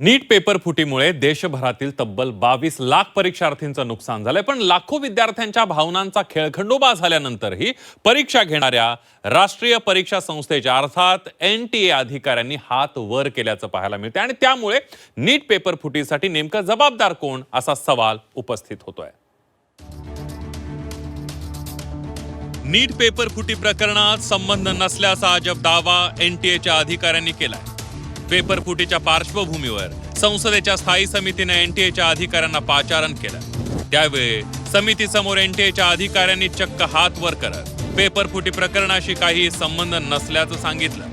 नीट paper फुटीमुळे देशभरातील तब्बल 22 लाख परीक्षार्थींचं नुकसान झालंय। पण लाखो विद्यार्थ्यांच्या भावनांचा खेळखंडोबा झाल्यानंतरही परीक्षा घेणाऱ्या राष्ट्रीय परीक्षा संस्थेच्या अर्थात NTA अधिकाऱ्यांनी हात वर केल्याचं पाहायला मिळते आणि त्यामुळे नीट पेपर फुटीसाठी नेमकं जबाबदार कोण असा सवाल उपस्थित होतोय। नीट पेपर फुटी प्रकरणात संबंध नसल्याचा अजब दावा NTAच्या अधिकाऱ्यांनी केलाय। पेपर फुटीच्या पार्श्वभूमीवर संसदेच्या स्थायी समितीने NTAच्या अधिकाऱ्यांना पाचारण केलं। त्यावेळी समितीसमोर NTAच्या अधिकाऱ्यांनी चक्क हात वर करत पेपर फुटी प्रकरणाशी काही संबंध नसल्याचं सांगितलं।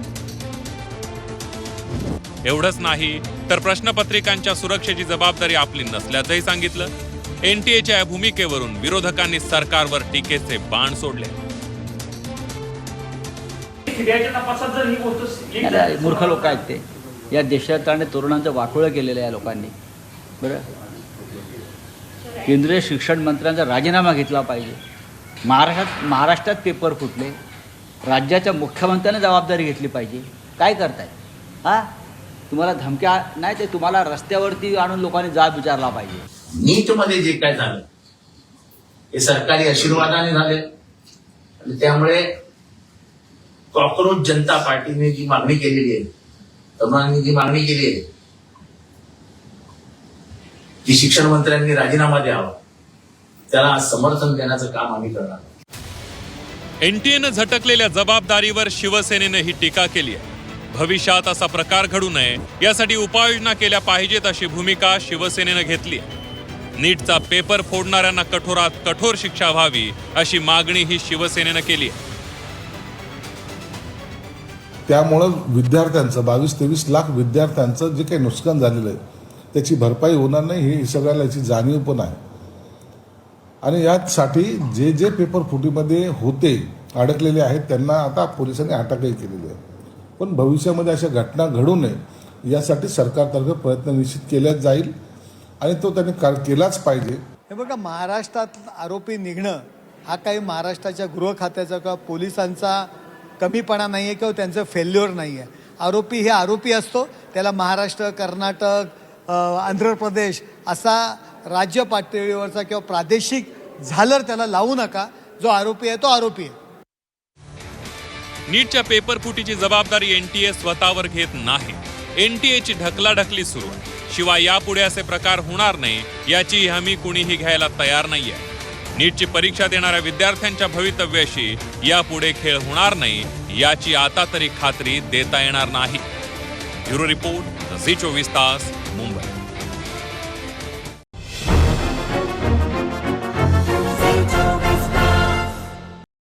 एवढंच नाही तर प्रश्नपत्रिकांच्या सुरक्षेची जबाबदारी आपली नसल्याचंही सांगितलं। NTAच्या भूमिकेवरून विरोधकांनी सरकारवर टीकेचे बाण सोडले। मूर्ख लोक आहेत ते। या देशात आणि तरुणांचं वाटोळं केलेलं आहे या लोकांनी। बरं, केंद्रीय शिक्षण मंत्र्यांचा राजीनामा घेतला पाहिजे। महाराष्ट्रात पेपर फुटले, राज्याच्या मुख्यमंत्र्यांनी जबाबदारी घेतली पाहिजे। काय करताय? तुम्हाला धमक्या नाही, ते तुम्हाला रस्त्यावरती आणून लोकांनी जाब विचारला पाहिजे। नीटमध्ये जे काय झालं हे सरकारी आशीर्वादाने झाले आणि त्यामुळे कॉक्रोच जनता पार्टीने जी मागणी केलेली आहे, तरुणांनी जी मागणी केली आहे की शिक्षण मंत्र्यांनी राजीनामा द्यावा, त्याला समर्थन देण्याचं काम आम्ही करणार। NTAनं झटकलेल्या जबाबदारीवर शिवसेनेनं ही टीका केली आहे। भविष्यात असा प्रकार घडू नये यासाठी उपाययोजना केल्या पाहिजेत अशी भूमिका शिवसेनेनं घेतली आहे। नीटचा पेपर फोडणाऱ्यांना कठोरात कठोर शिक्षा व्हावी अशी मागणी ही शिवसेनेनं केली आहे। त्यामुळं विद्यार्थ्यांचं 22-23 लाख विद्यार्थ्यांचं जे काही नुकसान झालेलं आहे त्याची भरपाई होणार नाही, ही सगळ्याला याची जाणीव पण आहे। आणि यासाठी जे जे पेपर फुटीमध्ये होते अडकलेले आहेत त्यांना आता पोलिसांनी अटकही केलेली आहे। पण भविष्यामध्ये अशा घटना घडू नये यासाठी सरकारतर्फे प्रयत्न निश्चित केला जाईल आणि तो त्यांनी केलाच पाहिजे। हे बघा, महाराष्ट्रात आरोपी निघणं हा काही महाराष्ट्राच्या गृह खात्याचा किंवा पोलिसांचा कमीपणा नाही आहे किंवा त्यांचं फेल्युअर नाही आहे। आरोपी हे आरोपी असतो, त्याला महाराष्ट्र, कर्नाटक, आंध्र प्रदेश असा राज्य पातळीवरचा किंवा प्रादेशिक झालर त्याला लावू नका। जो आरोपी आहे तो आरोपी आहे। नीटच्या पेपर फुटीची जबाबदारी NTA स्वतःवर घेत नाही। NTAची ढकलाढकली सुरू आहे। शिवाय यापुढे असे प्रकार होणार नाही याची हमी कुणीही घ्यायला तयार नाहीये। नीटची परीक्षा देणाऱ्या विद्यार्थ्यांच्या भवितव्याशी यापुढे खेळ होणार नाही याची आता तरी खात्री देता येणार नाही। ब्युरो रिपोर्ट, झी 24 तास, मुंबई।